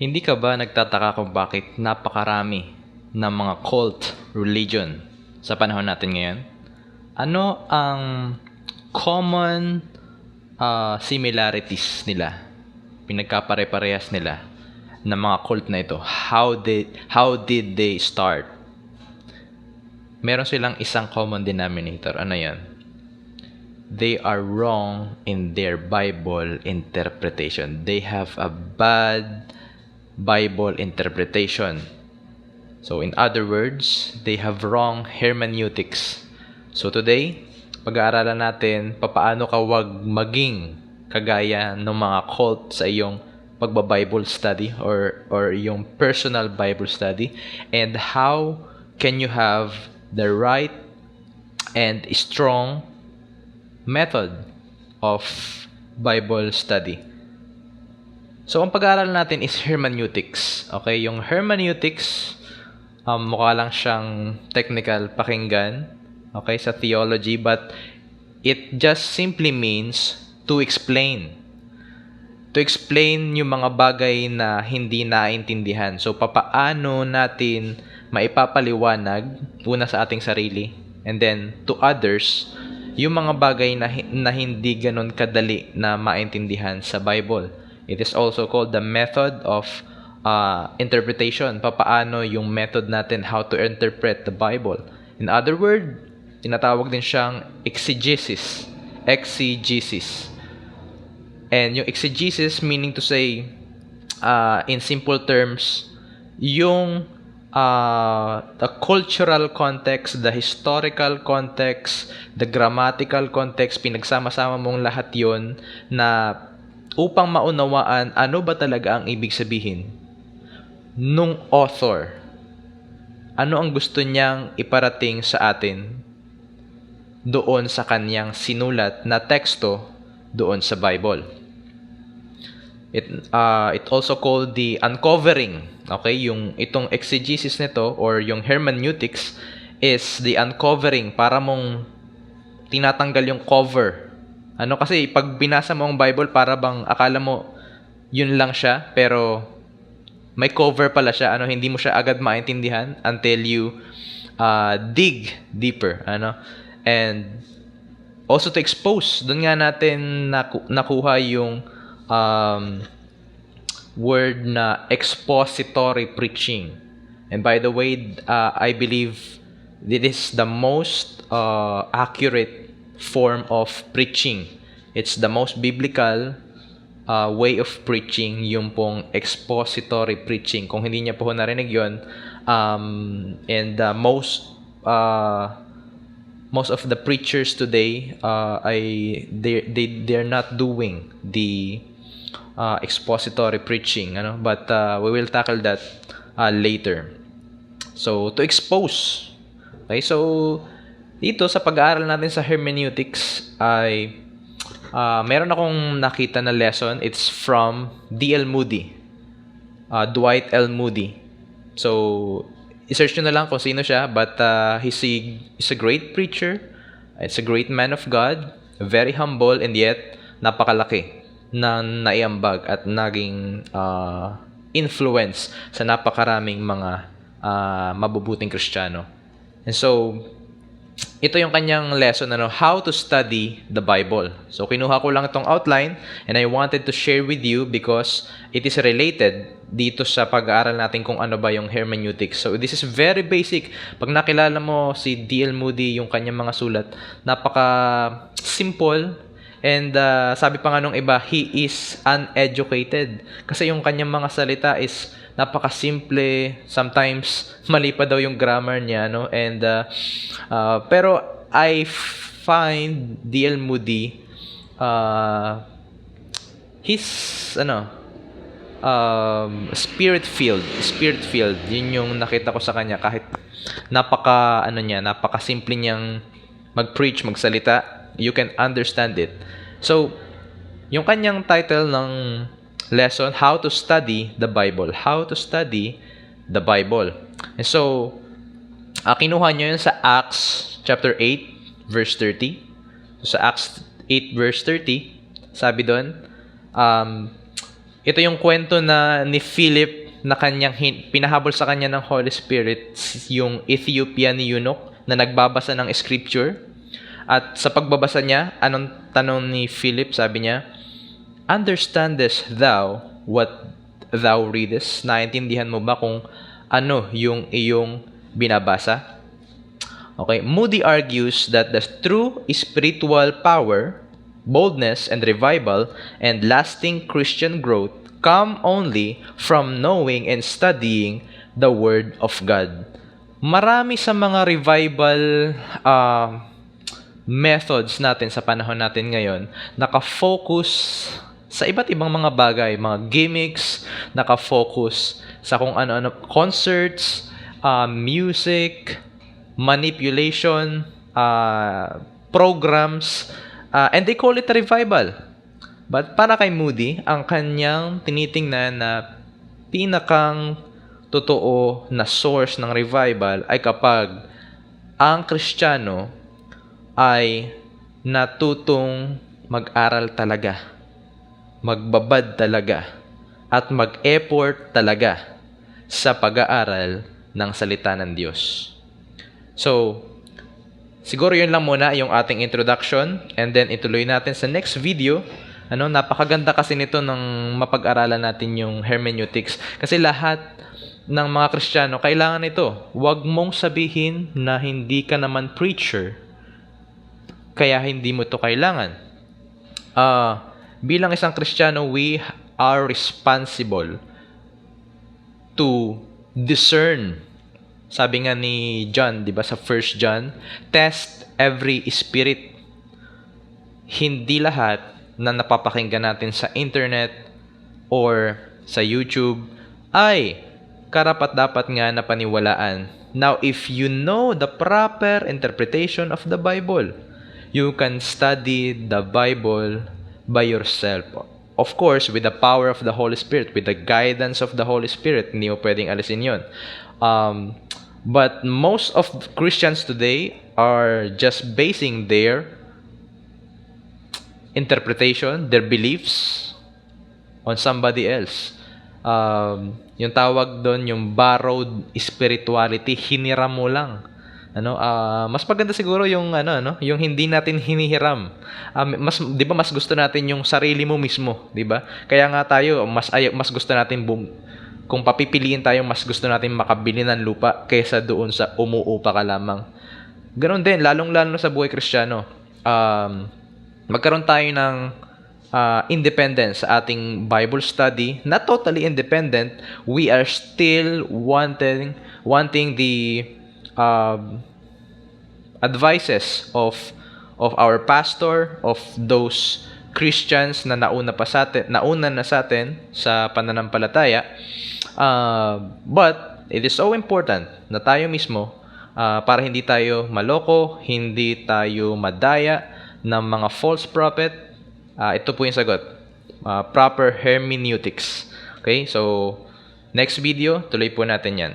Hindi ka ba nagtataka kung bakit napakarami ng mga cult religion sa panahon natin ngayon? Ano ang common similarities nila, pinagkapare-parehas nila ng mga cult na ito? How did they start? Meron silang isang common denominator. Ano yan? They are wrong in their Bible interpretation. They have a bad Bible interpretation. So in other words, they have wrong hermeneutics. So today, pag-aaralan natin paano ka wag maging kagaya ng mga cult sa iyong pagba-Bible study or yung personal Bible study, and how can you have the right and strong method of Bible study. So, ang pag-aaral natin is hermeneutics. Okay, yung hermeneutics, mukha lang siyang technical pakinggan, okay, sa theology, but it just simply means to explain. To explain yung mga bagay na hindi naintindihan. So, papaano natin maipapaliwanag, una sa ating sarili, and then to others, yung mga bagay na hindi ganun kadali na maintindihan sa Bible. It is also called the method of interpretation. Papaano yung method natin how to interpret the Bible. In other words, tinatawag din siyang exegesis. Exegesis. And yung exegesis meaning to say, in simple terms, yung the cultural context, the historical context, the grammatical context, pinagsama-sama mong lahat yon na upang maunawaan ano ba talaga ang ibig sabihin nung author. Ano ang gusto niyang iparating sa atin doon sa kanyang sinulat na teksto doon sa Bible. It also called the uncovering. Okay, yung itong exegesis nito or yung hermeneutics is the uncovering, para mong tinatanggal yung cover. Ano kasi pag binasa mo ang Bible, para bang akala mo yun lang siya, pero may cover pala siya. Ano, hindi mo siya agad maintindihan until you dig deeper, ano. And also to expose, doon nga natin nakuha yung word na expository preaching. And by the way, I believe this is the most accurate form of preaching. It's the most biblical way of preaching, yung pong expository preaching. Kung hindi niya po narinig yun, and most of the preachers today, they're not doing the expository preaching, ano, but we will tackle that later. So to expose, okay, so dito sa pag-aaral natin sa hermeneutics ay meron akong nakita na lesson. It's from D.L. Moody, Dwight L. Moody. So i-search nyo na lang kung sino siya, but he's a great preacher. It's a great man of God, very humble, and yet napakalaki na naiambag at naging influence sa napakaraming mga mabubuting Kristiyano. And so, ito yung kanyang lesson, how to study the Bible. So, kinuha ko lang itong outline and I wanted to share with you because it is related dito sa pag-aaral natin kung ano ba yung hermeneutics. So, this is very basic. Pag nakilala mo si D.L. Moody, yung kanyang mga sulat, napaka-simple. And sabi pa nga nung iba, he is uneducated. Kasi yung kanyang mga salita is napaka-simple. Sometimes, mali pa daw yung grammar niya, no? And, pero I find D.L. Moody, he's, spirit-filled. Yun yung nakita ko sa kanya. Kahit napaka-simple niyang mag-preach, magsalita, you can understand it. So, yung kanyang title ng lesson, How to Study the Bible. How to Study the Bible. And so, kinuha nyo yun sa Acts chapter 8, verse 30. So, sa Acts 8, verse 30, sabi doon, Ito yung kwento na ni Philip na kanyang pinahabol sa kanya ng Holy Spirit, yung Ethiopian eunuch na nagbabasa ng scripture. At sa pagbabasa niya, anong tanong ni Philip? Sabi niya, "Understandest thou what thou readest?" Naintindihan mo ba kung ano yung iyong binabasa? Okay, Moody argues that the true spiritual power, boldness and revival, and lasting Christian growth come only from knowing and studying the Word of God. Marami sa mga revival methods natin sa panahon natin ngayon, nakafocus sa iba't ibang mga bagay, mga gimmicks, nakafocus sa kung ano-ano, concerts, music, manipulation, programs, and they call it a revival. But para kay Moody, ang kanyang tinitingnan na pinakang totoo na source ng revival ay kapag ang Kristiyano ay natutong mag-aral talaga, magbabad talaga, at mag-effort talaga sa pag-aaral ng salita ng Diyos. So, siguro yun lang muna yung ating introduction, and then ituloy natin sa next video. Napakaganda kasi nito ng mapag-aralan natin yung hermeneutics. Kasi lahat ng mga Kristiyano kailangan ito. Huwag mong sabihin na hindi ka naman preacher, kaya hindi mo ito kailangan. Bilang isang Kristiyano, we are responsible to discern. Sabi nga ni John, 'di ba, sa 1 John, test every spirit. Hindi lahat na napapakinggan natin sa internet or sa YouTube ay karapat-dapat nga na paniwalaan. Now, if you know the proper interpretation of the Bible, you can study the Bible by yourself. Of course, with the power of the Holy Spirit, with the guidance of the Holy Spirit, hindi mo pwedeng alisin yun. But most of Christians today are just basing their interpretation, their beliefs on somebody else. Yung tawag doon, yung borrowed spirituality, hiniram mo lang. Mas maganda siguro yung yung hindi natin hinihiram. 'Di ba mas gusto natin yung sarili mo mismo, 'di ba? Kaya nga tayo mas gusto natin kung papipiliin tayo, mas gusto natin makabili ng lupa kaysa doon sa umuupa ka lamang. Ganon din, lalong-lalo sa buhay Kristiyano. Magkaroon tayo ng independence sa ating Bible study. Not totally independent. We are still wanting the advices of our pastor, of those Christians na nauna na sa atin sa pananampalataya. But it is so important na tayo mismo, para hindi tayo maloko, hindi tayo madaya ng mga false prophet. Ito po yung sagot. Proper hermeneutics. Okay? So, next video, tuloy po natin yan.